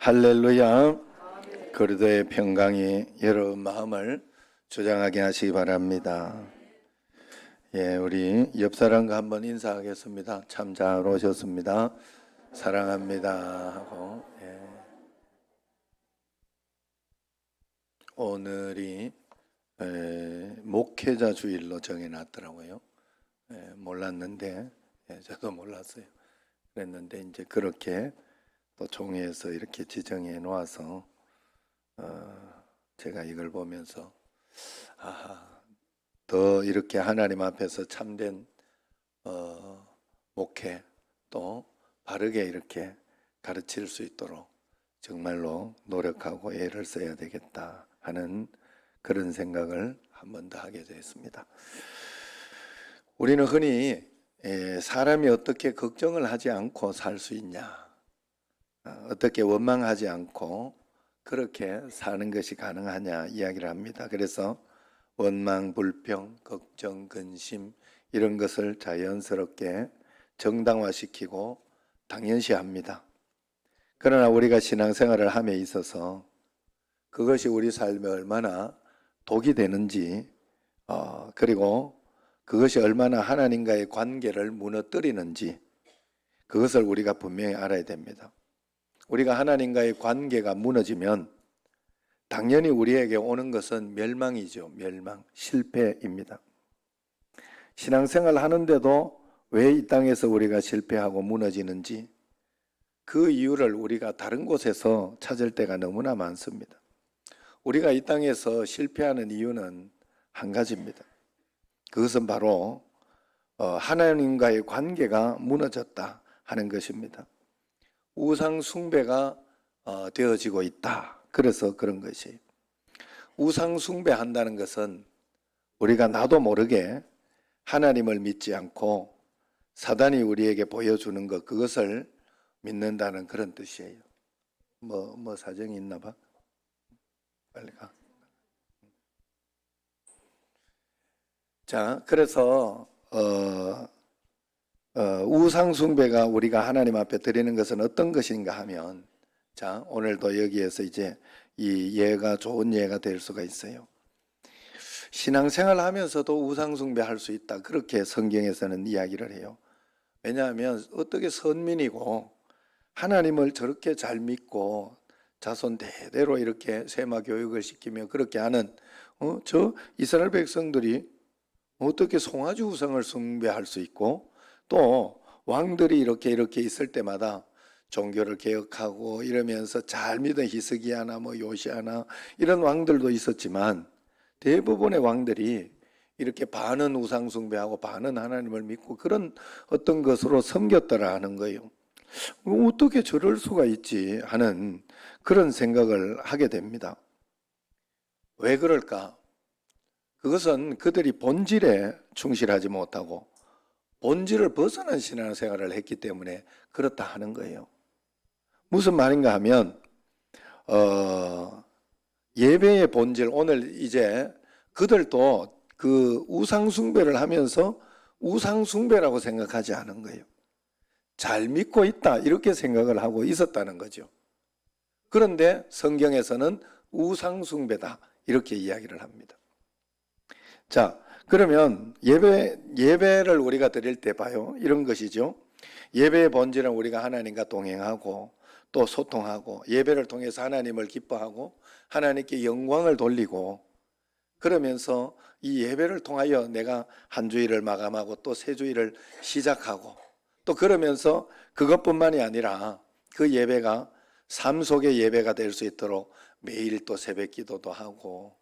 할렐루야. 그리스도의 평강이 여러분 마음을 주장하게 하시기 바랍니다. 예, 우리 옆 사람과 한번 인사하겠습니다. 참 잘 오셨습니다. 사랑합니다 하고. 예. 오늘이 목회자 주일로 정해놨더라고요. 몰랐는데, 저도 몰랐어요. 그랬는데 이제 그렇게 또 종이에서 이렇게 지정해 놓아서 제가 이걸 보면서 더 이렇게 하나님 앞에서 참된 목회 또 바르게 이렇게 가르칠 수 있도록 정말로 노력하고 애를 써야 되겠다 하는 그런 생각을 한 번 더 하게 되었습니다. 우리는 흔히 사람이 어떻게 걱정을 하지 않고 살 수 있냐, 어떻게 원망하지 않고 그렇게 사는 것이 가능하냐 이야기를 합니다. 그래서 원망, 불평, 걱정, 근심 이런 것을 자연스럽게 정당화시키고 당연시합니다. 그러나 우리가 신앙생활을 함에 있어서 그것이 우리 삶에 얼마나 독이 되는지 그리고 그것이 얼마나 하나님과의 관계를 무너뜨리는지 그것을 우리가 분명히 알아야 됩니다. 우리가 하나님과의 관계가 무너지면 당연히 우리에게 오는 것은 멸망이죠. 멸망, 실패입니다. 신앙생활 하는데도 왜 이 땅에서 우리가 실패하고 무너지는지 그 이유를 우리가 다른 곳에서 찾을 때가 너무나 많습니다. 우리가 이 땅에서 실패하는 이유는 한 가지입니다. 그것은 바로 하나님과의 관계가 무너졌다 하는 것입니다. 우상 숭배가 되어지고 있다. 그래서 그런 것이. 우상 숭배한다는 것은 우리가 나도 모르게 하나님을 믿지 않고 사단이 우리에게 보여주는 것, 그것을 믿는다는 그런 뜻이에요. 뭐 사정이 있나 봐? 빨리 가. 자, 그래서 우상 숭배가 우리가 하나님 앞에 드리는 것은 어떤 것인가 하면, 자, 오늘도 여기에서 이제 이 예가 좋은 예가 될 수가 있어요. 신앙생활 하면서도 우상 숭배할 수 있다. 그렇게 성경에서는 이야기를 해요. 왜냐하면 어떻게 선민이고 하나님을 저렇게 잘 믿고 자손 대대로 이렇게 세마 교육을 시키며 그렇게 하는 저 이스라엘 백성들이 어떻게 송아지 우상을 숭배할 수 있고, 또 왕들이 이렇게 있을 때마다 종교를 개혁하고 이러면서 잘 믿은 히스기야나 요시야나 이런 왕들도 있었지만 대부분의 왕들이 이렇게 반은 우상 숭배하고 반은 하나님을 믿고 그런 어떤 것으로 섬겼더라 하는 거예요. 어떻게 저럴 수가 있지 하는 그런 생각을 하게 됩니다. 왜 그럴까? 그것은 그들이 본질에 충실하지 못하고 본질을 벗어난 신앙생활을 했기 때문에 그렇다 하는 거예요. 무슨 말인가 하면 예배의 본질, 오늘 이제 그들도 그 우상 숭배를 하면서 우상 숭배라고 생각하지 않은 거예요. 잘 믿고 있다 이렇게 생각을 하고 있었다는 거죠. 그런데 성경에서는 우상 숭배다 이렇게 이야기를 합니다. 자, 그러면 예배를 우리가 드릴 때 봐요. 이런 것이죠. 예배의 본질은 우리가 하나님과 동행하고 또 소통하고 예배를 통해서 하나님을 기뻐하고 하나님께 영광을 돌리고, 그러면서 이 예배를 통하여 내가 한 주일을 마감하고 또 새 주일을 시작하고, 또 그러면서 그것뿐만이 아니라 그 예배가 삶 속의 예배가 될 수 있도록 매일 또 새벽 기도도 하고,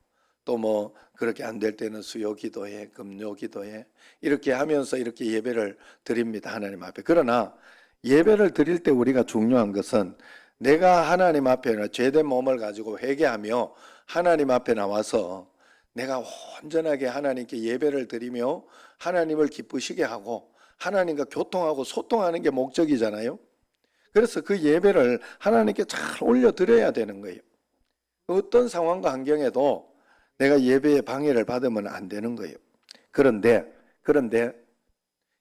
또 그렇게 안 될 때는 수요 기도해, 금요 기도해, 이렇게 하면서 이렇게 예배를 드립니다, 하나님 앞에. 그러나 예배를 드릴 때 우리가 중요한 것은 내가 하나님 앞에 죄된 몸을 가지고 회개하며 하나님 앞에 나와서 내가 온전하게 하나님께 예배를 드리며 하나님을 기쁘시게 하고 하나님과 교통하고 소통하는 게 목적이잖아요. 그래서 그 예배를 하나님께 잘 올려드려야 되는 거예요. 어떤 상황과 환경에도 내가 예배의 방해를 받으면 안 되는 거예요. 그런데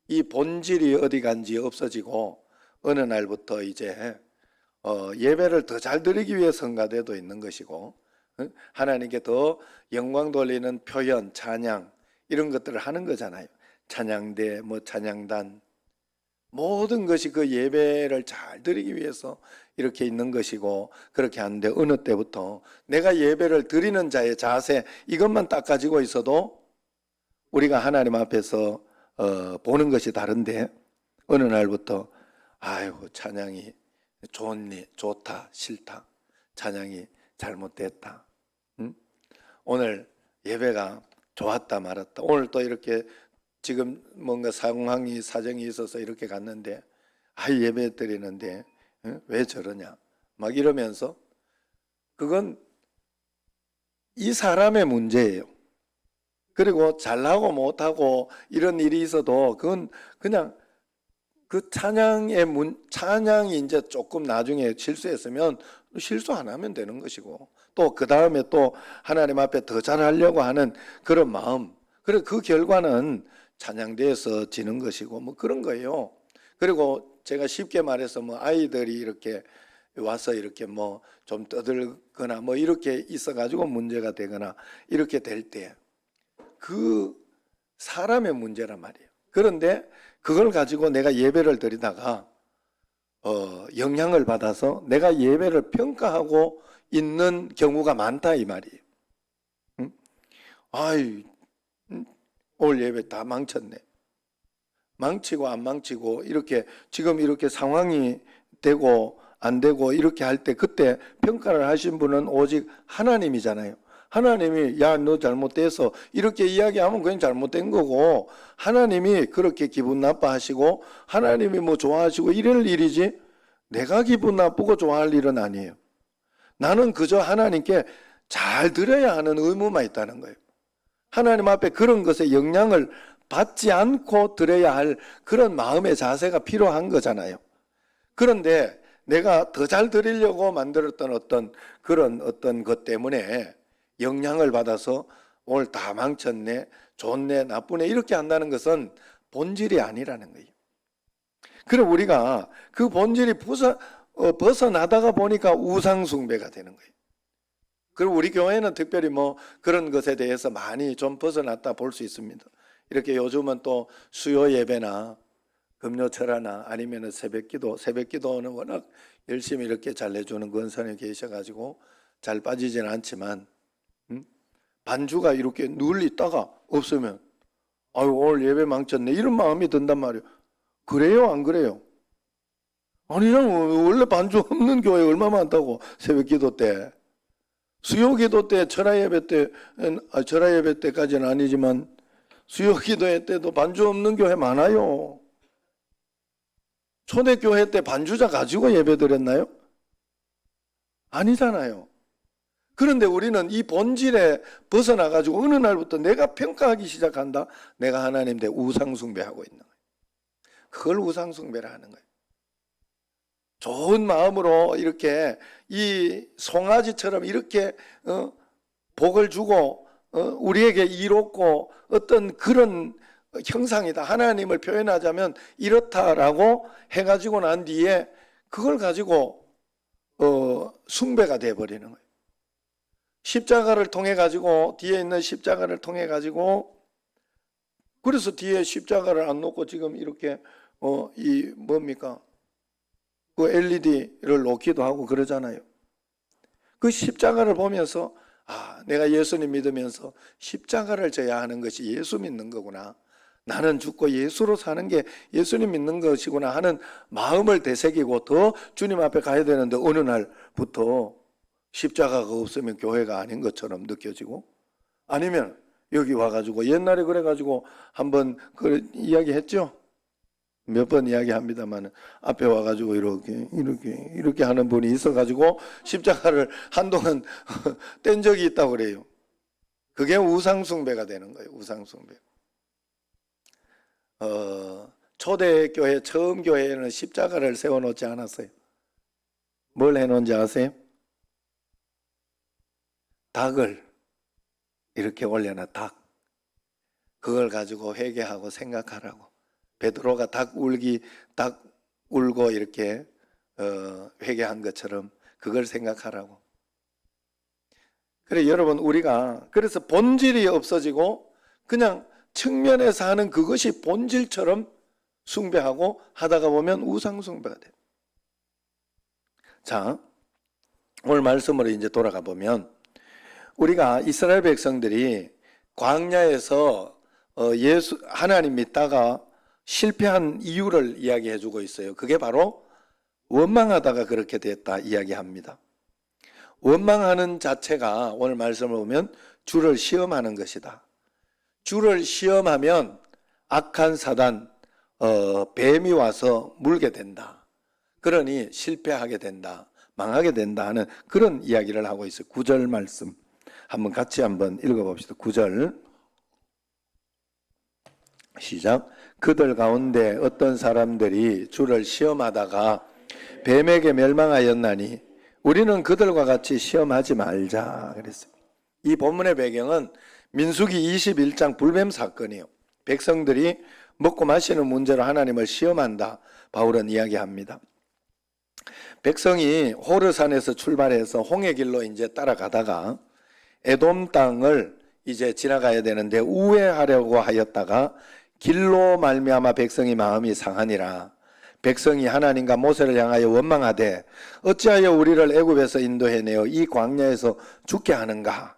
이 본질이 어디 간지 없어지고 어느 날부터 이제 예배를 더 잘 드리기 위해 성가대도 있는 것이고, 하나님께 더 영광 돌리는 표현, 찬양 이런 것들을 하는 거잖아요. 찬양대, 뭐 찬양단, 모든 것이 그 예배를 잘 드리기 위해서 이렇게 있는 것이고, 그렇게 하는데 어느 때부터 내가 예배를 드리는 자의 자세 이것만 딱 가지고 있어도 우리가 하나님 앞에서 보는 것이 다른데, 어느 날부터 아이고 찬양이 좋다 싫다, 찬양이 잘못됐다, 오늘 예배가 좋았다 말았다, 오늘 또 이렇게 지금 뭔가 사정이 있어서 이렇게 갔는데 예배 드리는데 왜 저러냐 막 이러면서, 그건 이 사람의 문제예요. 그리고 잘하고 못하고 이런 일이 있어도 그건 그냥 그 찬양이 이제 조금 나중에 실수했으면 실수 안 하면 되는 것이고, 또 그 다음에 또 하나님 앞에 더 잘하려고 하는 그런 마음, 그리고 그 결과는 찬양대에서 지는 것이고 뭐 그런 거예요. 그리고 제가 쉽게 말해서 뭐 아이들이 이렇게 와서 이렇게 뭐 좀 떠들거나 뭐 이렇게 있어가지고 문제가 되거나 이렇게 될 때 그 사람의 문제란 말이에요. 그런데 그걸 가지고 내가 예배를 드리다가 영향을 받아서 내가 예배를 평가하고 있는 경우가 많다 이 말이에요. 응? 아이, 오늘 예배 다 망쳤네. 망치고 안 망치고 이렇게 지금 이렇게 상황이 되고 안 되고 이렇게 할 때 그때 평가를 하신 분은 오직 하나님이잖아요. 하나님이 야 너 잘못돼서 이렇게 이야기하면 그냥 잘못된 거고, 하나님이 그렇게 기분 나빠하시고 하나님이 뭐 좋아하시고 이럴 일이지 내가 기분 나쁘고 좋아할 일은 아니에요. 나는 그저 하나님께 잘 드려야 하는 의무만 있다는 거예요. 하나님 앞에 그런 것에 영향을 받지 않고 드려야 할 그런 마음의 자세가 필요한 거잖아요. 그런데 내가 더 잘 드리려고 만들었던 어떤 것 때문에 영향을 받아서 오늘 다 망쳤네, 좋네, 나쁘네 이렇게 한다는 것은 본질이 아니라는 거예요. 그럼 우리가 그 본질이 벗어나다가 보니까 우상숭배가 되는 거예요. 그리고 우리 교회는 특별히 뭐 그런 것에 대해서 많이 좀 벗어났다 볼 수 있습니다. 이렇게 요즘은 또 수요 예배나 금요철화나 아니면 새벽기도는 워낙 열심히 이렇게 잘 내주는 권사님이 계셔가지고 잘 빠지지는 않지만, 반주가 이렇게 늘 있다가 없으면 아유 오늘 예배 망쳤네 이런 마음이 든단 말이에요. 그래요 안 그래요? 아니 원래 반주 없는 교회 얼마 많다고. 새벽기도 때, 수요기도 때, 철야예배 때까지는 아니지만 수요기도회 때도 반주 없는 교회 많아요. 초대교회 때 반주자 가지고 예배 드렸나요? 아니잖아요. 그런데 우리는 이 본질에 벗어나가지고 어느 날부터 내가 평가하기 시작한다. 내가 하나님 대 우상숭배하고 있는 거예요. 그걸 우상숭배라 하는 거예요. 좋은 마음으로 이렇게 이 송아지처럼 이렇게 복을 주고 우리에게 이롭고 어떤 그런 형상이다, 하나님을 표현하자면 이렇다라고 해가지고 난 뒤에 그걸 가지고 숭배가 돼버리는 거예요. 십자가를 통해 가지고, 뒤에 있는 십자가를 통해 가지고, 그래서 뒤에 십자가를 안 놓고 지금 이렇게 이 뭡니까 그 LED를 놓기도 하고 그러잖아요. 그 십자가를 보면서 내가 예수님 믿으면서 십자가를 져야 하는 것이 예수 믿는 거구나, 나는 죽고 예수로 사는 게 예수님 믿는 것이구나 하는 마음을 되새기고 더 주님 앞에 가야 되는데, 어느 날부터 십자가가 없으면 교회가 아닌 것처럼 느껴지고, 아니면 여기 와가지고 옛날에 그래가지고 한번 그 이야기했죠. 몇 번 이야기합니다만 앞에 와가지고 이렇게 하는 분이 있어가지고 십자가를 한동안 뗀 적이 있다고 그래요. 그게 우상숭배가 되는 거예요. 우상숭배. 초대교회 처음 교회에는 십자가를 세워놓지 않았어요. 뭘 해놓은지 아세요? 닭을 이렇게 올려놔. 닭. 그걸 가지고 회개하고 생각하라고. 베드로가 닭 울고 이렇게 회개한 것처럼 그걸 생각하라고. 그래 여러분, 우리가 그래서 본질이 없어지고 그냥 측면에서 하는 그것이 본질처럼 숭배하고 하다가 보면 우상 숭배가 돼요. 자, 오늘 말씀으로 이제 돌아가 보면 우리가 이스라엘 백성들이 광야에서 하나님 믿다가 실패한 이유를 이야기해 주고 있어요. 그게 바로 원망하다가 그렇게 됐다 이야기합니다. 원망하는 자체가 오늘 말씀을 보면 주를 시험하는 것이다. 주를 시험하면 악한 사단, 뱀이 와서 물게 된다. 그러니 실패하게 된다. 망하게 된다 하는 그런 이야기를 하고 있어요. 9절 말씀 한번 같이 한번 읽어봅시다. 9절 시작. 그들 가운데 어떤 사람들이 주를 시험하다가 뱀에게 멸망하였나니 우리는 그들과 같이 시험하지 말자 그랬어요. 이 본문의 배경은 민수기 21장 불뱀 사건이에요. 백성들이 먹고 마시는 문제로 하나님을 시험한다 바울은 이야기합니다. 백성이 호르산에서 출발해서 홍해길로 이제 따라가다가 에돔 땅을 이제 지나가야 되는데 우회하려고 하였다가 길로 말미암아 백성의 마음이 상하니라. 백성이 하나님과 모세를 향하여 원망하되 어찌하여 우리를 애굽에서 인도해내어 이 광야에서 죽게 하는가?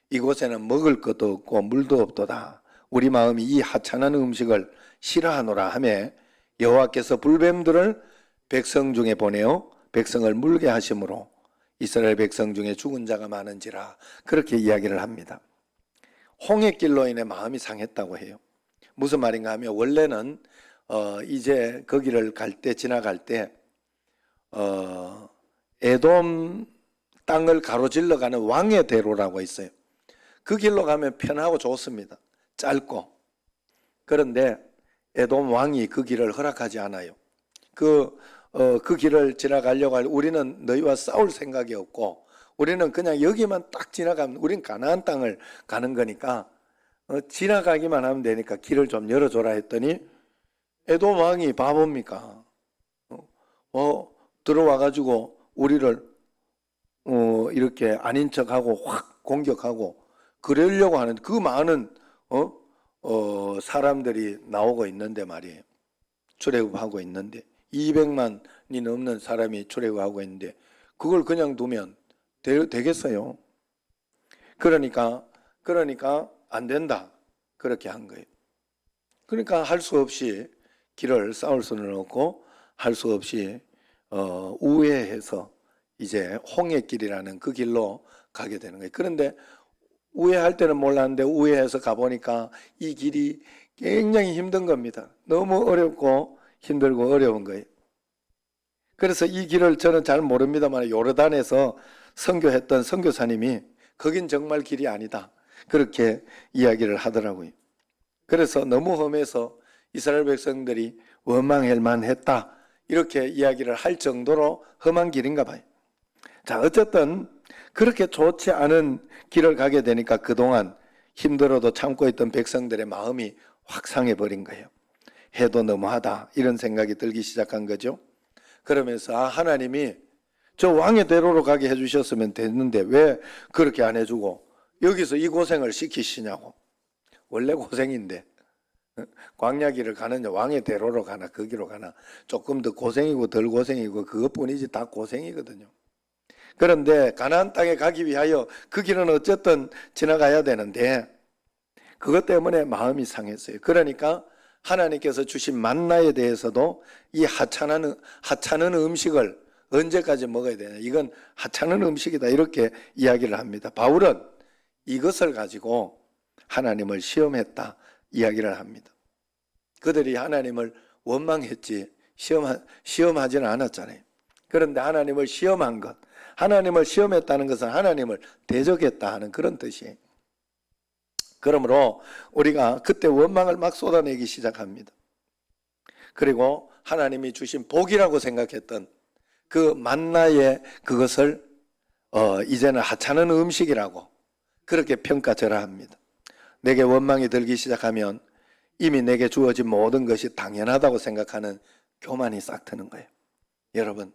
이곳에는 먹을 것도 없고 물도 없도다. 우리 마음이 이 하찮은 음식을 싫어하노라 하며 여호와께서 불뱀들을 백성 중에 보내어 백성을 물게 하심으로 이스라엘 백성 중에 죽은 자가 많은지라 그렇게 이야기를 합니다. 홍해길로 인해 마음이 상했다고 해요. 무슨 말인가 하면 원래는 이제 거기를 갈 때 지나갈 때 에돔 땅을 가로질러 가는 왕의 대로라고 있어요. 그 길로 가면 편하고 좋습니다. 짧고. 그런데 에돔 왕이 그 길을 허락하지 않아요. 그 길을 지나가려고 할 우리는 너희와 싸울 생각이 없고 우리는 그냥 여기만 딱 지나가면 우린 가나안 땅을 가는 거니까 지나가기만 하면 되니까 길을 좀 열어줘라 했더니 에돔 왕이 바보입니까? 들어와가지고 우리를 이렇게 아닌 척하고 확 공격하고 그러려고 하는 그 많은 사람들이 나오고 있는데 말이에요. 출애굽하고 있는데 200만이 넘는 사람이 출애굽하고 있는데 그걸 그냥 두면 되겠어요? 그러니까 안 된다 그렇게 한 거예요. 그러니까 할 수 없이 길을 싸울 수는 없고 할 수 없이 우회해서 이제 홍해길이라는 그 길로 가게 되는 거예요. 그런데 우회할 때는 몰랐는데 우회해서 가보니까 이 길이 굉장히 힘든 겁니다. 너무 어렵고 힘들고 어려운 거예요. 그래서 이 길을 저는 잘 모릅니다만 요르단에서 선교했던 선교사님이 거긴 정말 길이 아니다 그렇게 이야기를 하더라고요. 그래서 너무 험해서 이스라엘 백성들이 원망할 만했다 이렇게 이야기를 할 정도로 험한 길인가 봐요. 자, 어쨌든 그렇게 좋지 않은 길을 가게 되니까 그동안 힘들어도 참고 있던 백성들의 마음이 확 상해버린 거예요. 해도 너무하다 이런 생각이 들기 시작한 거죠. 그러면서 하나님이 저 왕의 대로로 가게 해주셨으면 됐는데 왜 그렇게 안 해주고 여기서 이 고생을 시키시냐고. 원래 고생인데 광야길을 가느냐 왕의 대로로 가나 거기로 가나 조금 더 고생이고 덜 고생이고 그것뿐이지 다 고생이거든요. 그런데 가나안 땅에 가기 위하여 그 길은 어쨌든 지나가야 되는데 그것 때문에 마음이 상했어요. 그러니까 하나님께서 주신 만나에 대해서도 이 하찮은 음식을 언제까지 먹어야 되냐 이건 하찮은 음식이다 이렇게 이야기를 합니다. 바울은 이것을 가지고 하나님을 시험했다 이야기를 합니다. 그들이 하나님을 원망했지 시험하지는 않았잖아요. 그런데 하나님을 시험한 것, 하나님을 시험했다는 것은 하나님을 대적했다 하는 그런 뜻이에요. 그러므로 우리가 그때 원망을 막 쏟아내기 시작합니다. 그리고 하나님이 주신 복이라고 생각했던 그 만나의 그것을 이제는 하찮은 음식이라고 그렇게 평가절하합니다. 내게 원망이 들기 시작하면 이미 내게 주어진 모든 것이 당연하다고 생각하는 교만이 싹 트는 거예요. 여러분,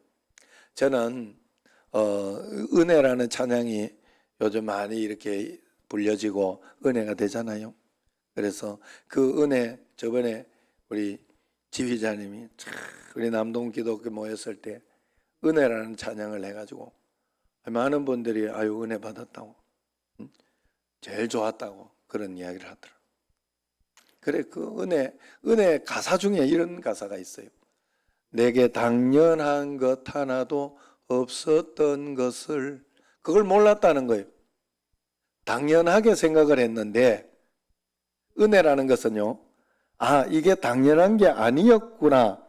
저는 은혜라는 찬양이 요즘 많이 이렇게 불려지고 은혜가 되잖아요. 그래서 그 은혜, 저번에 우리 지휘자님이 우리 남동 기독교 모였을 때 은혜라는 찬양을 해가지고 많은 분들이 아유 은혜 받았다고, 제일 좋았다고 그런 이야기를 하더라. 그래, 그 은혜 가사 중에 이런 가사가 있어요. 내게 당연한 것 하나도 없었던 것을, 그걸 몰랐다는 거예요. 당연하게 생각을 했는데 은혜라는 것은요, 아, 이게 당연한 게 아니었구나,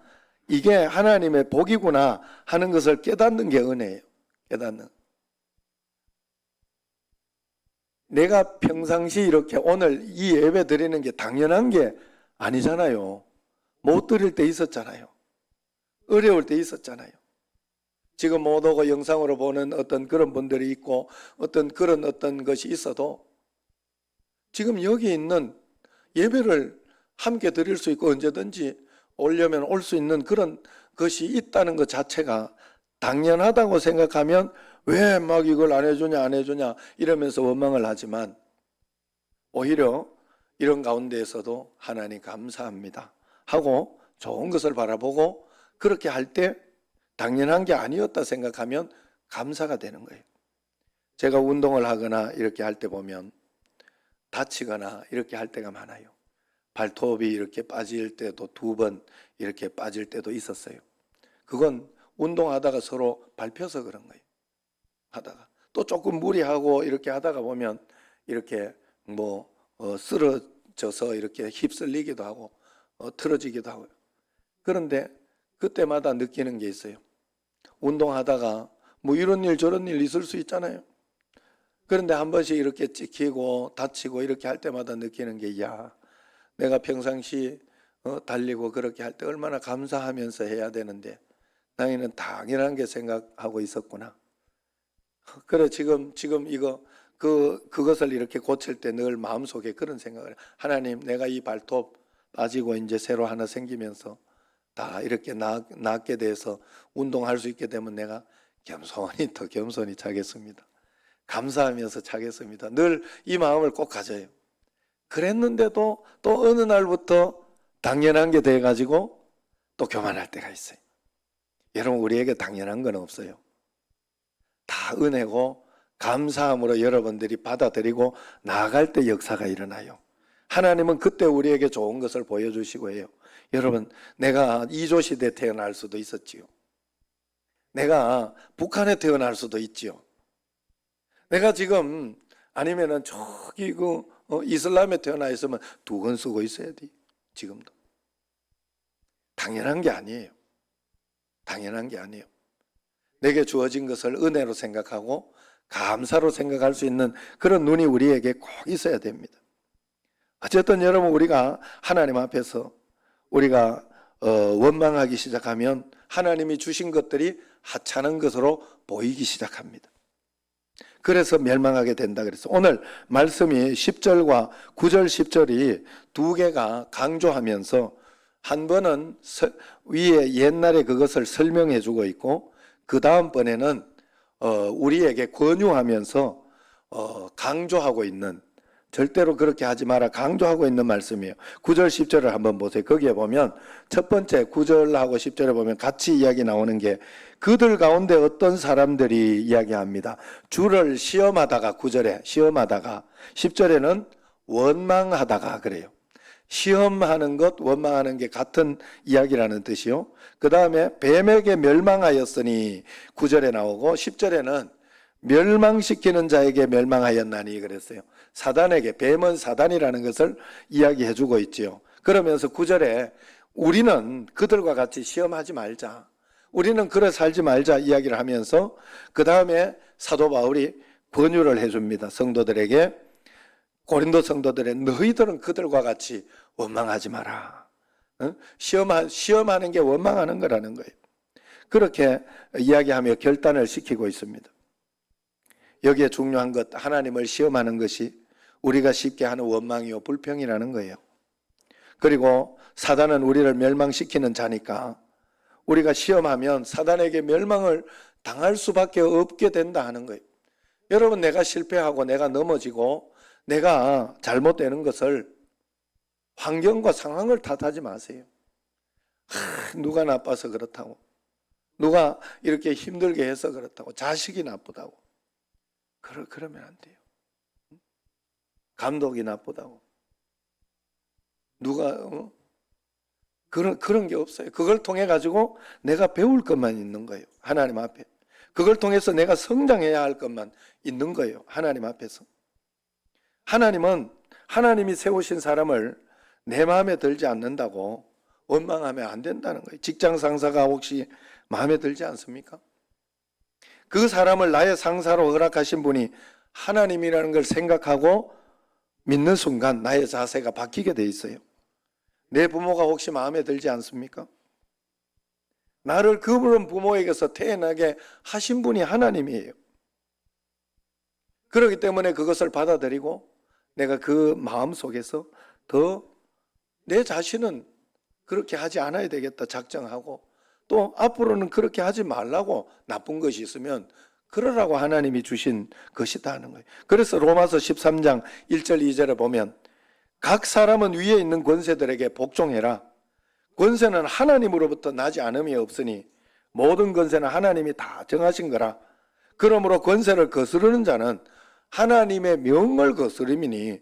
이게 하나님의 복이구나 하는 것을 깨닫는 게 은혜예요. 깨닫는. 내가 평상시 이렇게 오늘 이 예배 드리는 게 당연한 게 아니잖아요. 못 드릴 때 있었잖아요. 어려울 때 있었잖아요. 지금 못 오고 영상으로 보는 어떤 그런 분들이 있고 어떤 그런 어떤 것이 있어도 지금 여기 있는 예배를 함께 드릴 수 있고 언제든지 오려면 올 수 있는 그런 것이 있다는 것 자체가 당연하다고 생각하면 왜 막 이걸 안 해주냐 이러면서 원망을 하지만 오히려 이런 가운데에서도 하나님 감사합니다 하고 좋은 것을 바라보고 그렇게 할 때 당연한 게 아니었다 생각하면 감사가 되는 거예요. 제가 운동을 하거나 이렇게 할 때 보면 다치거나 이렇게 할 때가 많아요. 발톱이 이렇게 빠질 때도 2번 이렇게 빠질 때도 있었어요. 그건 운동하다가 서로 밟혀서 그런 거예요. 하다가 또 조금 무리하고 이렇게 하다가 보면 이렇게 쓰러져서 이렇게 휩쓸리기도 하고 틀어지기도 하고요. 그런데 그때마다 느끼는 게 있어요. 운동하다가 이런 일 저런 일 있을 수 있잖아요. 그런데 한 번씩 이렇게 찍히고 다치고 이렇게 할 때마다 느끼는 게, 야, 내가 평상시 달리고 그렇게 할 때 얼마나 감사하면서 해야 되는데 나는 당연한 게 생각하고 있었구나. 그래, 지금 그것을 이렇게 고칠 때 늘 마음속에 그런 생각을 해요. 하나님, 내가 이 발톱 빠지고 이제 새로 하나 생기면서 다 이렇게 낫게 돼서 운동할 수 있게 되면 내가 더 겸손히 차겠습니다. 감사하면서 차겠습니다. 늘 이 마음을 꼭 가져요. 그랬는데도 또 어느 날부터 당연한 게 돼가지고 또 교만할 때가 있어요. 여러분, 우리에게 당연한 건 없어요. 다 은혜고 감사함으로 여러분들이 받아들이고 나아갈 때 역사가 일어나요. 하나님은 그때 우리에게 좋은 것을 보여주시고 해요. 여러분, 내가 이조 시대에 태어날 수도 있었지요. 내가 북한에 태어날 수도 있지요. 내가 지금 아니면은 저기 이슬람에 태어나 있으면 2권 쓰고 있어야 돼. 지금도. 당연한 게 아니에요. 당연한 게 아니에요. 내게 주어진 것을 은혜로 생각하고 감사로 생각할 수 있는 그런 눈이 우리에게 꼭 있어야 됩니다. 어쨌든 여러분, 우리가 하나님 앞에서 우리가 원망하기 시작하면 하나님이 주신 것들이 하찮은 것으로 보이기 시작합니다. 그래서 멸망하게 된다 그랬어. 오늘 말씀이 10절과 9절 10절이 2개가 강조하면서 한 번은 위에 옛날에 그것을 설명해 주고 있고 그 다음번에는 우리에게 권유하면서 강조하고 있는, 절대로 그렇게 하지 마라 강조하고 있는 말씀이에요. 9절 10절을 한번 보세요. 거기에 보면 첫 번째 9절하고 10절에 보면 같이 이야기 나오는 게 그들 가운데 어떤 사람들이 이야기합니다. 주를 시험하다가, 9절에 시험하다가, 10절에는 원망하다가 그래요. 시험하는 것, 원망하는 게 같은 이야기라는 뜻이요. 그 다음에 뱀에게 멸망하였으니 9절에 나오고 10절에는 멸망시키는 자에게 멸망하였나니 그랬어요. 사단에게, 뱀은 사단이라는 것을 이야기해 주고 있지요. 그러면서 9절에 우리는 그들과 같이 시험하지 말자, 우리는 그래 살지 말자 이야기를 하면서 그 다음에 사도 바울이 권유를 해줍니다. 성도들에게, 고린도 성도들의, 너희들은 그들과 같이 원망하지 마라. 시험하는 게 원망하는 거라는 거예요. 그렇게 이야기하며 결단을 시키고 있습니다. 여기에 중요한 것, 하나님을 시험하는 것이 우리가 쉽게 하는 원망이요 불평이라는 거예요. 그리고 사단은 우리를 멸망시키는 자니까 우리가 시험하면 사단에게 멸망을 당할 수밖에 없게 된다 하는 거예요. 여러분, 내가 실패하고 내가 넘어지고 내가 잘못되는 것을 환경과 상황을 탓하지 마세요. 누가 나빠서 그렇다고, 누가 이렇게 힘들게 해서 그렇다고, 자식이 나쁘다고, 그러면 안 돼요. 감독이 나쁘다고, 누가 그런 게 없어요. 그걸 통해 가지고 내가 배울 것만 있는 거예요. 하나님 앞에. 그걸 통해서 내가 성장해야 할 것만 있는 거예요. 하나님 앞에서. 하나님은 하나님이 세우신 사람을 내 마음에 들지 않는다고 원망하면 안 된다는 거예요. 직장 상사가 혹시 마음에 들지 않습니까? 그 사람을 나의 상사로 허락하신 분이 하나님이라는 걸 생각하고 믿는 순간 나의 자세가 바뀌게 돼 있어요. 내 부모가 혹시 마음에 들지 않습니까? 나를 그런 부모에게서 태어나게 하신 분이 하나님이에요. 그렇기 때문에 그것을 받아들이고 내가 그 마음 속에서 더 내 자신은 그렇게 하지 않아야 되겠다 작정하고, 또 앞으로는 그렇게 하지 말라고 나쁜 것이 있으면 그러라고 하나님이 주신 것이다 하는 거예요. 그래서 로마서 13장 1절 2절에 보면 각 사람은 위에 있는 권세들에게 복종해라. 권세는 하나님으로부터 나지 않음이 없으니 모든 권세는 하나님이 다 정하신 거라. 그러므로 권세를 거스르는 자는 하나님의 명을 거스름이니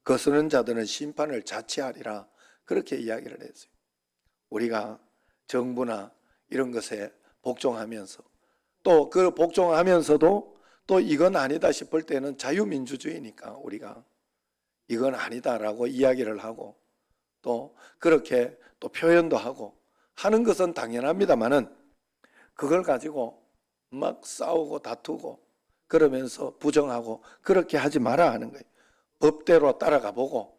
거스르는 자들은 심판을 자취하리라. 그렇게 이야기를 했어요. 우리가 정부나 이런 것에 복종하면서, 또 그 복종하면서도 또 이건 아니다 싶을 때는 자유민주주의니까 우리가 이건 아니다라고 이야기를 하고, 또 그렇게 또 표현도 하고 하는 것은 당연합니다만은 그걸 가지고 막 싸우고 다투고 그러면서 부정하고 그렇게 하지 마라 하는 거예요. 법대로 따라가 보고,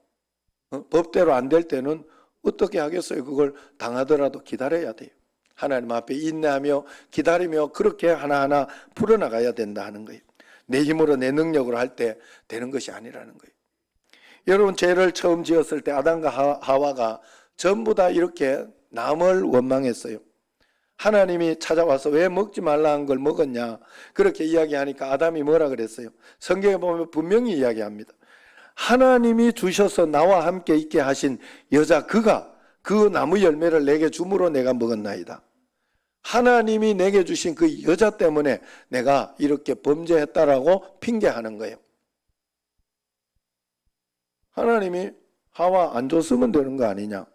법대로 안 될 때는 어떻게 하겠어요? 그걸 당하더라도 기다려야 돼요. 하나님 앞에 인내하며 기다리며 그렇게 하나하나 풀어나가야 된다 하는 거예요. 내 힘으로 내 능력으로 할 때 되는 것이 아니라는 거예요. 여러분, 죄를 처음 지었을 때 아담과 하와가 전부 다 이렇게 남을 원망했어요. 하나님이 찾아와서 왜 먹지 말라 한 걸 먹었냐 그렇게 이야기하니까 아담이 뭐라 그랬어요? 성경에 보면 분명히 이야기합니다. 하나님이 주셔서 나와 함께 있게 하신 여자 그가 그 나무 열매를 내게 주므로 내가 먹었나이다. 하나님이 내게 주신 그 여자 때문에 내가 이렇게 범죄했다라고 핑계하는 거예요. 하나님이 하와 안 줬으면 되는 거 아니냐,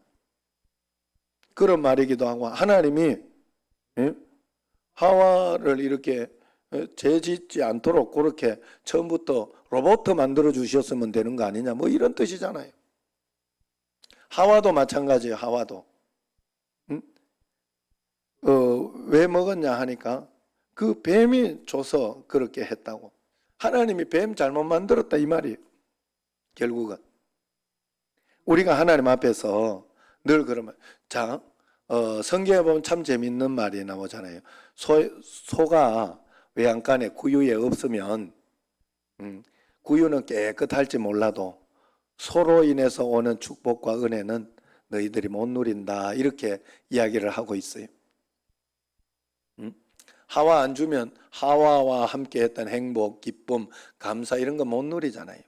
그런 말이기도 하고, 하나님이 하와를 이렇게 죄 짓지 않도록 그렇게 처음부터 로봇 만들어 주셨으면 되는 거 아니냐, 뭐 이런 뜻이잖아요. 하와도 마찬가지예요. 하와도 왜 먹었냐 하니까 그 뱀이 줘서 그렇게 했다고. 하나님이 뱀 잘못 만들었다 이 말이에요. 결국은 우리가 하나님 앞에서 늘 그러면, 자, 성경에 보면 참 재밌는 말이 나오잖아요. 소가 외양간에 구유에 없으면 구유는 깨끗할지 몰라도 소로 인해서 오는 축복과 은혜는 너희들이 못 누린다, 이렇게 이야기를 하고 있어요. 하와 안 주면 하와와 함께 했던 행복, 기쁨, 감사 이런 거 못 누리잖아요.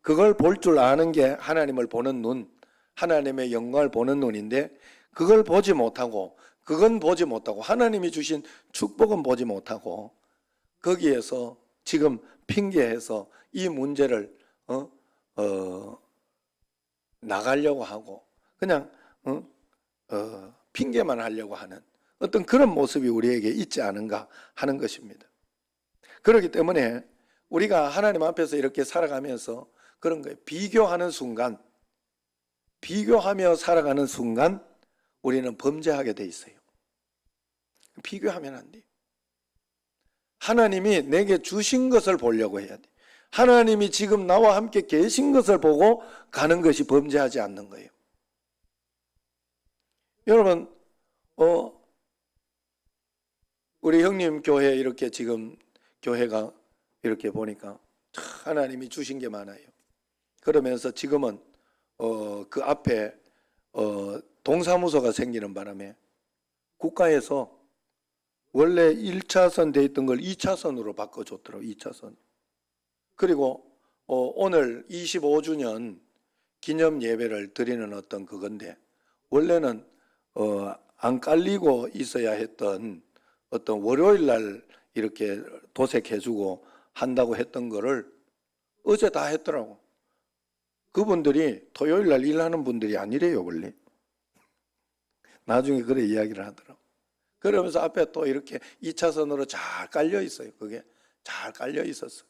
그걸 볼 줄 아는 게 하나님을 보는 눈, 하나님의 영광을 보는 눈인데 그걸 보지 못하고, 그건 보지 못하고, 하나님이 주신 축복은 보지 못하고 거기에서 지금 핑계해서 이 문제를 나가려고 하고 그냥 핑계만 하려고 하는 어떤 그런 모습이 우리에게 있지 않은가 하는 것입니다. 그렇기 때문에 우리가 하나님 앞에서 이렇게 살아가면서 그런 거예요. 비교하는 순간, 비교하며 살아가는 순간 우리는 범죄하게 돼 있어요. 비교하면 안 돼요. 하나님이 내게 주신 것을 보려고 해야 돼. 하나님이 지금 나와 함께 계신 것을 보고 가는 것이 범죄하지 않는 거예요. 여러분, 우리 형님 교회 이렇게 지금 교회가 이렇게 보니까 하나님이 주신 게 많아요. 그러면서 지금은 그 앞에 동사무소가 생기는 바람에 국가에서 원래 1차선 돼 있던 걸 2차선으로 바꿔줬더라고. 2차선. 그리고 오늘 25주년 기념 예배를 드리는 어떤 그건데, 원래는 안 깔리고 있어야 했던 어떤 월요일 날 이렇게 도색해주고 한다고 했던 거를 어제 다 했더라고. 그분들이 토요일 날 일하는 분들이 아니래요, 원래. 나중에 그래 이야기를 하더라고. 그러면서 앞에 또 이렇게 2차선으로 잘 깔려 있어요. 그게 잘 깔려 있었어.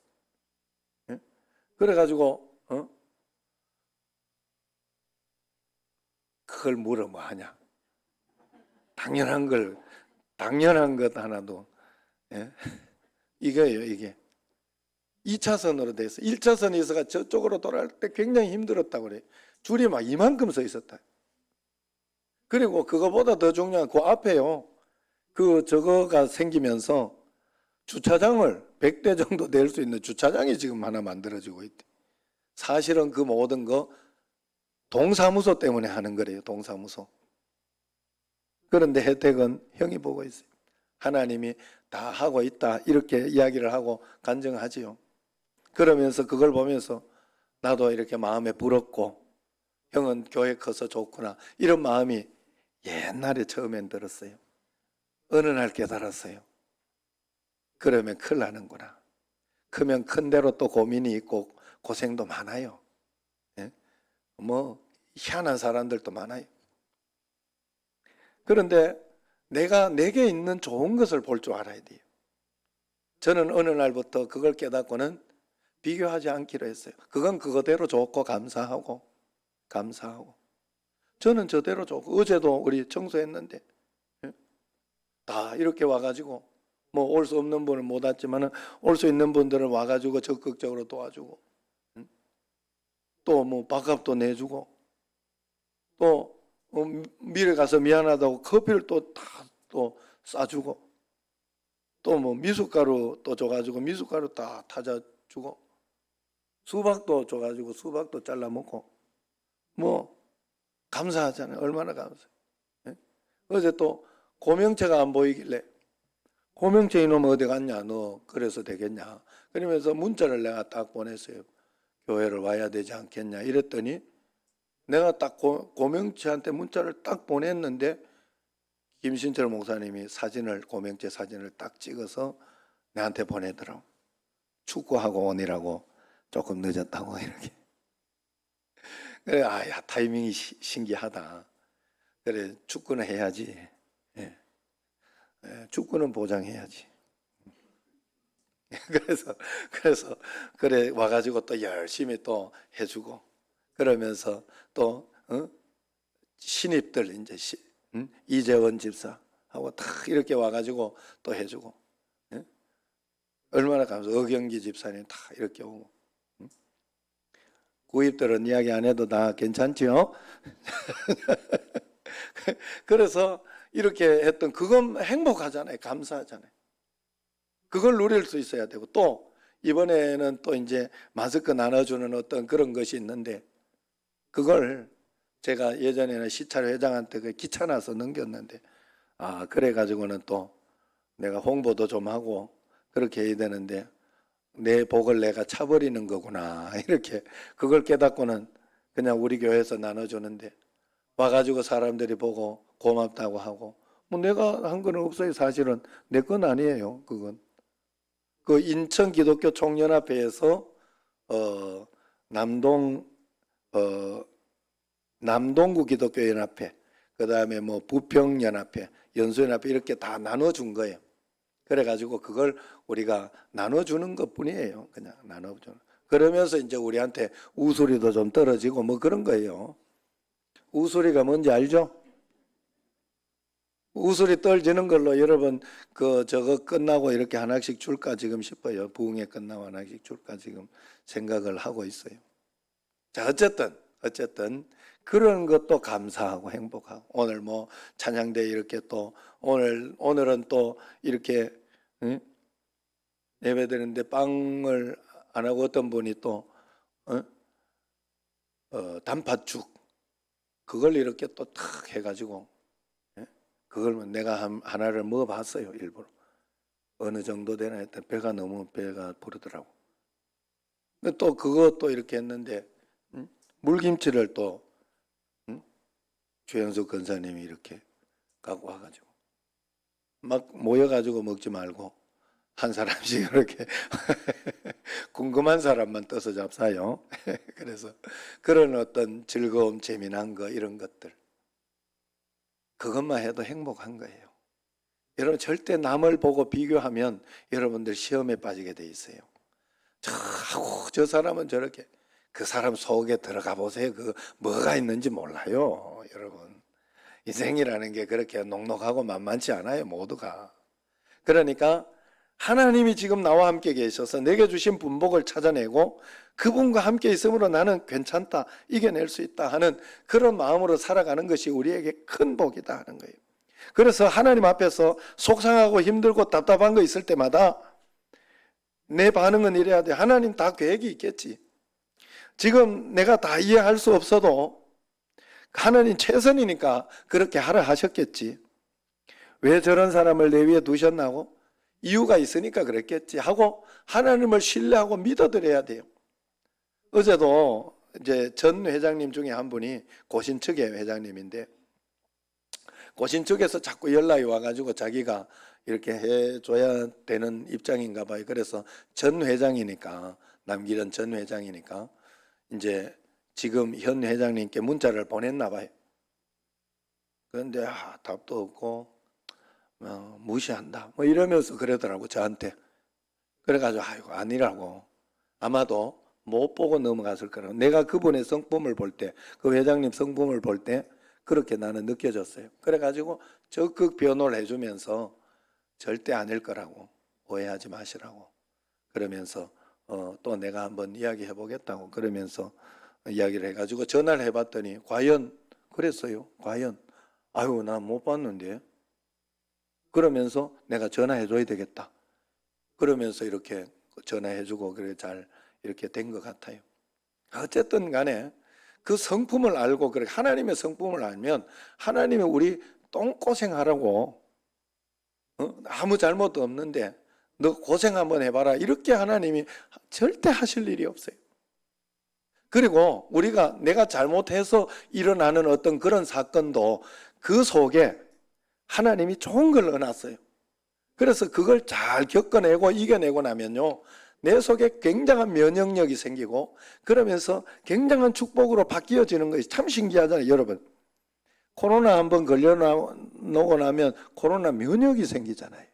예? 그래가지고 그걸 물어 뭐 하냐? 당연한 것 하나도, 예? 이거예요, 이게. 2차선으로 돼 있어. 1차선에 있어가 저쪽으로 돌아갈 때 굉장히 힘들었다고 그래. 줄이 막 이만큼 서 있었다. 그리고 그거보다 더 중요한 그 앞에요. 그 저거가 생기면서 주차장을 100대 정도 낼 수 있는 주차장이 지금 하나 만들어지고 있대. 사실은 그 모든 거 동사무소 때문에 하는 거래요. 동사무소. 그런데 혜택은 형이 보고 있어요. 하나님이 다 하고 있다. 이렇게 이야기를 하고 간증하지요. 그러면서 그걸 보면서 나도 이렇게 마음에 불었고, 형은 교회 커서 좋구나. 이런 마음이 옛날에 처음엔 들었어요. 어느 날 깨달았어요. 그러면 큰일 나는구나. 크면 큰 대로 또 고민이 있고 고생도 많아요. 예? 뭐 희한한 사람들도 많아요. 그런데 내가 내게 있는 좋은 것을 볼 줄 알아야 돼요. 저는 어느 날부터 그걸 깨닫고는 비교하지 않기로 했어요. 그건 그거대로 좋고 감사하고 저는 저대로 좋고, 어제도 우리 청소했는데 다 이렇게 와가지고, 뭐 올 수 없는 분은 못 왔지만 올 수 있는 분들은 와가지고 적극적으로 도와주고, 또 뭐 밥값도 내주고, 또 미래 가서 미안하다고 커피를 또 다 또 싸주고, 또 뭐 미숫가루 또 줘가지고 미숫가루 다 타자주고, 수박도 줘가지고 수박도 잘라 먹고, 뭐 감사하잖아요. 얼마나 감사해. 예? 어제 또 고명채가 안 보이길래, 고명채 이놈 어디 갔냐, 너 그래서 되겠냐, 그러면서 문자를 내가 딱 보냈어요. 교회를 와야 되지 않겠냐 이랬더니, 내가 딱 고명채한테 문자를 딱 보냈는데 김신철 목사님이 고명채 사진을 딱 찍어서 내한테 보내더라고. 축구하고 오니라고 조금 늦었다고 이렇게. 그래, 야, 타이밍이 신기하다. 그래, 축구는 해야지. 예. 축구는 보장해야지. 그래서 그래 와가지고 또 열심히 또 해주고, 그러면서 또 신입들 이제 이재원 집사하고 다 이렇게 와가지고 또 해주고, 예? 얼마나 감사. 어경기 집사님 다 이렇게 오고, 구입들은 이야기 안 해도 다 괜찮지요? 그래서 이렇게 했던 그건 행복하잖아요. 감사하잖아요. 그걸 누릴 수 있어야 되고, 또 이번에는 또 이제 마스크 나눠주는 어떤 그런 것이 있는데, 그걸 제가 예전에는 시찰 회장한테 그 귀찮아서 넘겼는데, 그래 가지고는 또 내가 홍보도 좀 하고 그렇게 해야 되는데 내 복을 내가 차버리는 거구나 이렇게 그걸 깨닫고는 그냥 우리 교회에서 나눠주는데, 와가지고 사람들이 보고 고맙다고 하고, 뭐 내가 한 건 없어요. 사실은 내 건 아니에요. 그건 그 인천 기독교 총연합회에서 남동 남동구 기독교연합회, 그 다음에 뭐 부평연합회, 연수연합회 이렇게 다 나눠준 거예요. 그래가지고 그걸 우리가 나눠주는 것 뿐이에요. 그냥 나눠주는. 그러면서 이제 우리한테 우수리도 좀 떨어지고 뭐 그런 거예요. 우수리가 뭔지 알죠? 우수리 떨어지는 걸로 여러분 저거 끝나고 이렇게 하나씩 줄까 지금 싶어요. 부흥회 끝나고 하나씩 줄까 지금 생각을 하고 있어요. 자, 어쨌든 그런 것도 감사하고 행복하고, 오늘 뭐 찬양대 이렇게 또 오늘은 또 이렇게 예배드리는데 빵을 안 하고 어떤 분이 또 단팥죽 그걸 이렇게 또 탁 해가지고 그걸 내가 하나를 먹어봤어요. 일부러. 어느 정도 되나 했더니 배가 너무 배가 부르더라고. 근데 또 그것도 이렇게 했는데 물김치를 또 최영석 권사님이 이렇게 갖고 와가지고 막 모여가지고 먹지 말고 한 사람씩 이렇게 궁금한 사람만 떠서 잡사요. 그래서 그런 어떤 즐거움, 재미난 거 이런 것들 그것만 해도 행복한 거예요. 여러분 절대 남을 보고 비교하면 여러분들 시험에 빠지게 돼 있어요. 저 사람은 저렇게 그 사람 속에 들어가 보세요. 그 뭐가 있는지 몰라요. 여러분 인생이라는 게 그렇게 녹록하고 만만치 않아요. 모두가. 그러니까 하나님이 지금 나와 함께 계셔서 내게 주신 분복을 찾아내고 그분과 함께 있으므로 나는 괜찮다, 이겨낼 수 있다 하는 그런 마음으로 살아가는 것이 우리에게 큰 복이다 하는 거예요. 그래서 하나님 앞에서 속상하고 힘들고 답답한 거 있을 때마다 내 반응은 이래야 돼. 하나님 다 계획이 있겠지. 지금 내가 다 이해할 수 없어도 하나님 최선이니까 그렇게 하라 하셨겠지. 왜 저런 사람을 내 위에 두셨나고? 이유가 있으니까 그랬겠지 하고 하나님을 신뢰하고 믿어드려야 돼요. 어제도 이제 전 회장님 중에 한 분이 고신측의 회장님인데 고신측에서 자꾸 연락이 와가지고 자기가 이렇게 해줘야 되는 입장인가 봐요. 그래서 전 회장이니까 남기련 전 회장이니까 이제 지금 현 회장님께 문자를 보냈나 봐요. 그런데 답도 없고 무시한다 뭐 이러면서 그러더라고 저한테. 그래가지고 아이고 아니라고, 아마도 못 보고 넘어갔을 거라고. 내가 그분의 성품을 볼 때, 그 회장님 성품을 볼 때 그렇게 나는 느껴졌어요. 그래가지고 적극 변호를 해주면서 절대 아닐 거라고, 오해하지 마시라고 그러면서 또 내가 한번 이야기해 보겠다고 그러면서 이야기를 해가지고 전화를 해봤더니 과연 그랬어요. 과연 아유 나 못 봤는데 그러면서 내가 전화해줘야 되겠다 그러면서 이렇게 전화해주고 그래 잘 이렇게 된 것 같아요. 어쨌든 간에 그 성품을 알고 그렇게 하나님의 성품을 알면 하나님이 우리 똥고생하라고 아무 잘못도 없는데 너 고생 한번 해봐라 이렇게 하나님이 절대 하실 일이 없어요. 그리고 우리가 내가 잘못해서 일어나는 어떤 그런 사건도 그 속에 하나님이 좋은 걸 넣어놨어요. 그래서 그걸 잘 겪어내고 이겨내고 나면요 내 속에 굉장한 면역력이 생기고 그러면서 굉장한 축복으로 바뀌어지는 것이 참 신기하잖아요. 여러분 코로나 한번 걸려놓고 나면 코로나 면역이 생기잖아요.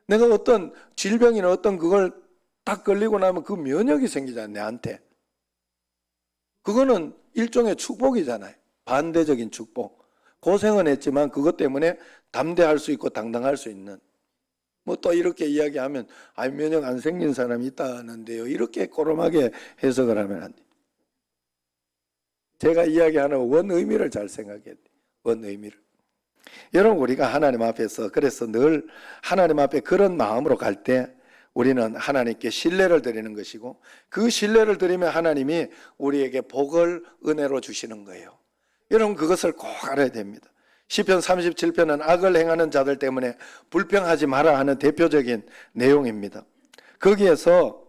내가 어떤 질병이나 어떤 그걸 딱 걸리고 나면 그 면역이 생기잖아요. 내한테. 그거는 일종의 축복이잖아요. 반대적인 축복. 고생은 했지만 그것 때문에 담대할 수 있고 당당할 수 있는, 뭐 또 이렇게 이야기하면 면역 안 생긴 사람이 있다는데요 이렇게 꼬름하게 해석을 하면 안 돼요. 제가 이야기하는 원 의미를 잘 생각해야 돼요. 원 의미를. 여러분 우리가 하나님 앞에서 그래서 늘 하나님 앞에 그런 마음으로 갈 때 우리는 하나님께 신뢰를 드리는 것이고 그 신뢰를 드리면 하나님이 우리에게 복을 은혜로 주시는 거예요. 여러분 그것을 꼭 알아야 됩니다. 시편 37편은 악을 행하는 자들 때문에 불평하지 마라 하는 대표적인 내용입니다. 거기에서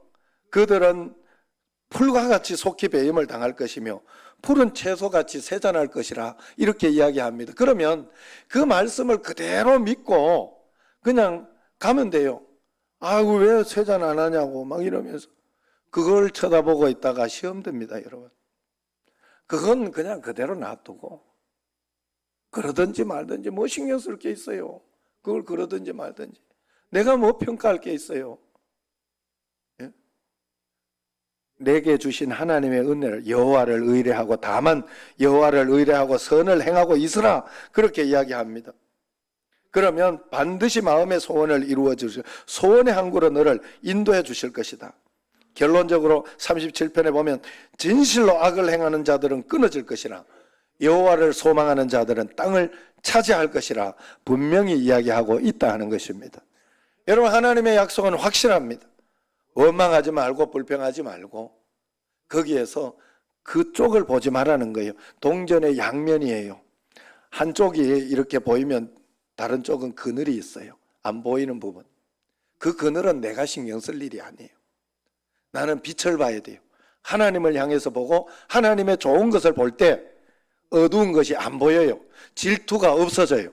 그들은 풀과 같이 속히 배임을 당할 것이며 푸른 채소같이 세잔할 것이라 이렇게 이야기합니다. 그러면 그 말씀을 그대로 믿고 그냥 가면 돼요. 아이고 왜 세잔 안 하냐고 막 이러면서 그걸 쳐다보고 있다가 시험 듭니다. 여러분 그건 그냥 그대로 놔두고 그러든지 말든지 뭐 신경 쓸 게 있어요. 그걸 그러든지 말든지 내가 뭐 평가할 게 있어요. 예? 내게 주신 하나님의 은혜를 여호와를 의뢰하고 다만 여호와를 의뢰하고 선을 행하고 있으라 그렇게 이야기합니다. 그러면 반드시 마음의 소원을 이루어 주실, 소원의 항구로 너를 인도해 주실 것이다. 결론적으로 37편에 보면 진실로 악을 행하는 자들은 끊어질 것이라 여호와를 소망하는 자들은 땅을 차지할 것이라 분명히 이야기하고 있다 하는 것입니다. 여러분 하나님의 약속은 확실합니다. 원망하지 말고 불평하지 말고 거기에서 그쪽을 보지 말라는 거예요. 동전의 양면이에요. 한쪽이 이렇게 보이면 다른 쪽은 그늘이 있어요. 안 보이는 부분. 그 그늘은 내가 신경 쓸 일이 아니에요. 나는 빛을 봐야 돼요. 하나님을 향해서 보고 하나님의 좋은 것을 볼 때 어두운 것이 안 보여요. 질투가 없어져요.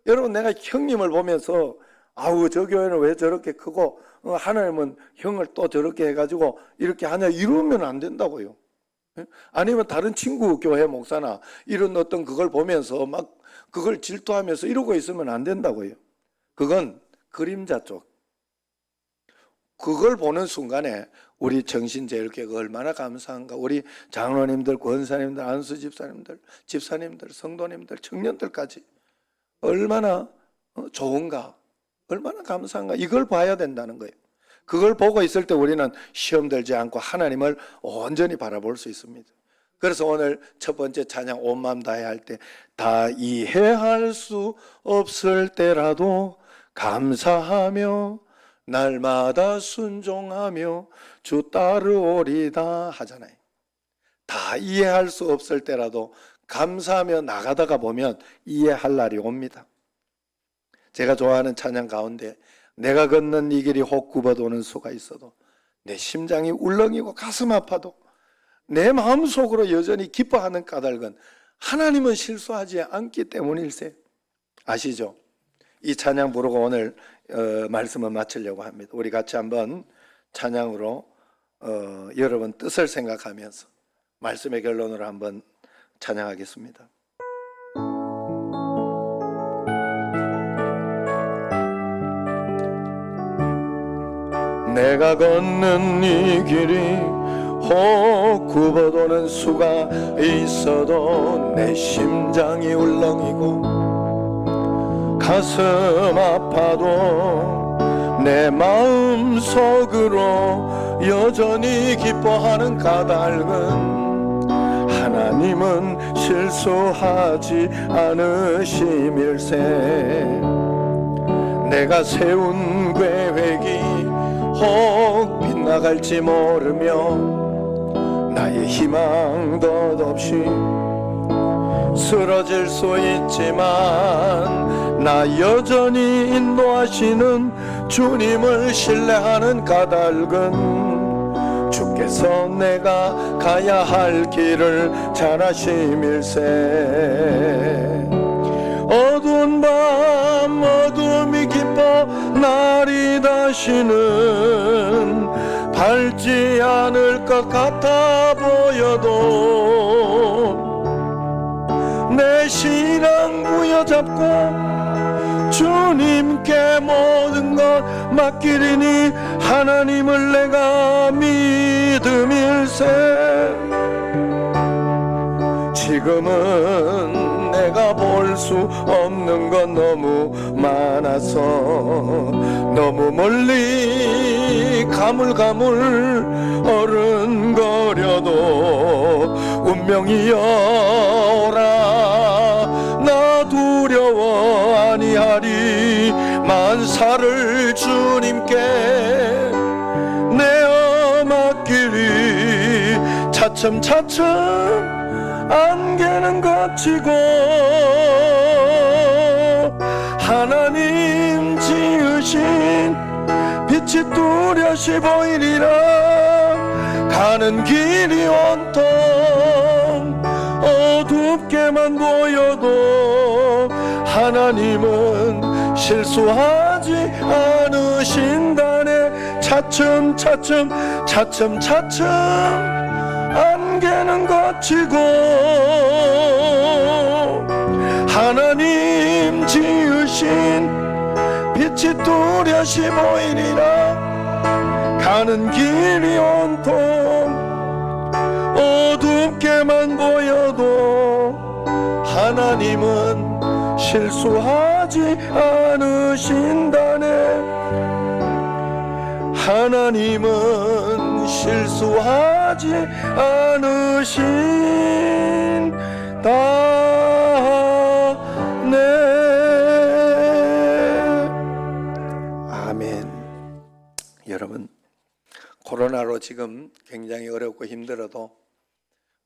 여러분, 내가 형님을 보면서 아우, 저 교회는 왜 저렇게 크고 하나님은 형을 또 저렇게 해가지고 이렇게 하냐, 이러면 안 된다고요. 아니면 다른 친구 교회 목사나 이런 어떤 그걸 보면서 막 그걸 질투하면서 이러고 있으면 안 된다고요. 그건 그림자 쪽. 그걸 보는 순간에 우리 정신제일교회가 얼마나 감사한가. 우리 장로님들, 권사님들, 안수 집사님들, 성도님들, 청년들까지 얼마나 좋은가, 얼마나 감사한가. 이걸 봐야 된다는 거예요. 그걸 보고 있을 때 우리는 시험 들지 않고 하나님을 온전히 바라볼 수 있습니다. 그래서 오늘 첫 번째 찬양 온 마음 다해 할 때 다 이해할 수 없을 때라도 감사하며 날마다 순종하며 주 따르오리다 하잖아요. 다 이해할 수 없을 때라도 감사하며 나가다가 보면 이해할 날이 옵니다. 제가 좋아하는 찬양 가운데 내가 걷는 이 길이 혹 굽어도는 수가 있어도 내 심장이 울렁이고 가슴 아파도 내 마음속으로 여전히 기뻐하는 까닭은 하나님은 실수하지 않기 때문일세. 아시죠? 이 찬양 부르고 오늘 말씀을 마치려고 합니다. 우리 같이 한번 찬양으로 여러분 뜻을 생각하면서 말씀의 결론으로 한번 찬양하겠습니다. 내가 걷는 이 길이 혹 굽어도는 수가 있어도 내 심장이 울렁이고 가슴 아파도 내 마음 속으로 여전히 기뻐하는 까닭은 하나님은 실수하지 않으심일세. 내가 세운 계획이 혹 빗나갈지 모르며 나의 희망 덧없이 쓰러질 수 있지만 나 여전히 인도하시는 주님을 신뢰하는 까닭은 주께서 내가 가야 할 길을 잘 아심일세. 어두운 밤 어둠이 깊어 날이 다시는 밝지 않을 것 같아 보여도 내 신앙 부여잡고 주님께 모든 것 맡기리니 하나님을 내가 믿음일세. 지금은 내가 볼 수 없는 건 너무 많아서 너무 멀리 가물가물 어른거려도 운명이여 오라 나 두려워 아니하리. 만사를 주님께 내어 맡기리. 차츰차츰 안개는 걷히고 하나님 지으신 빛이 뚜렷이 보이리라. 가는 길이 온통 어둡게만 보여도 하나님은 실수하지 않으신다네. 차츰차츰 안개는 걷히고 하나님 지으신 빛이 뚜렷이 보이리라. 가는 길이 온통 어둡게만 보여도 하나님은 실수하지 않으신다네. 하나님은 실수하지 않으신다네. 아멘. 여러분, 코로나로 지금 굉장히 어렵고 힘들어도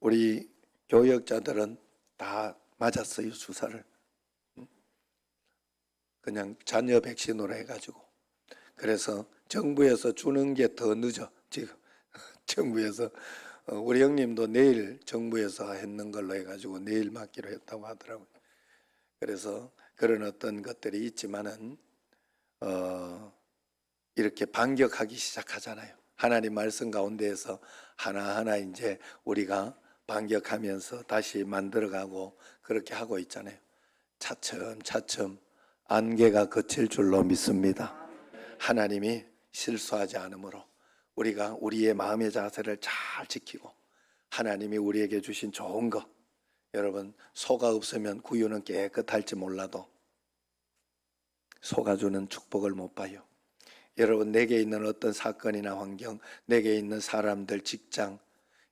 우리 교역자들은 다 맞았어요, 주사를. 그냥 잔여 백신으로 해가지고. 그래서 정부에서 주는 게 더 늦어 지금. 정부에서 우리 형님도 내일 정부에서 했는 걸로 해가지고 내일 맞기로 했다고 하더라고요. 그래서 그런 어떤 것들이 있지만은 이렇게 반격하기 시작하잖아요. 하나님 말씀 가운데에서 하나하나 이제 우리가 반격하면서 다시 만들어가고 그렇게 하고 있잖아요. 차츰차츰 안개가 그칠 줄로 믿습니다. 하나님이 실수하지 않으므로 우리가 우리의 마음의 자세를 잘 지키고 하나님이 우리에게 주신 좋은 것, 여러분 소가 없으면 구유는 깨끗할지 몰라도 소가 주는 축복을 못 봐요. 여러분 내게 있는 어떤 사건이나 환경, 내게 있는 사람들, 직장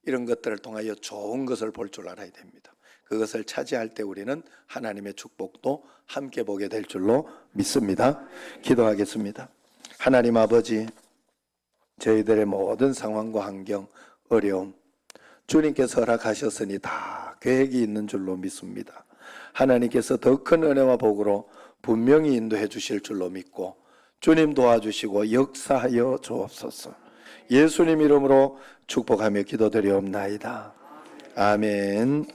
이런 것들을 통하여 좋은 것을 볼 줄 알아야 됩니다. 그것을 차지할 때 우리는 하나님의 축복도 함께 보게 될 줄로 믿습니다. 기도하겠습니다. 하나님 아버지, 저희들의 모든 상황과 환경, 어려움 주님께서 허락하셨으니 다 계획이 있는 줄로 믿습니다. 하나님께서 더 큰 은혜와 복으로 분명히 인도해 주실 줄로 믿고 주님 도와주시고 역사하여 주옵소서. 예수님 이름으로 축복하며 기도드리옵나이다. 아멘.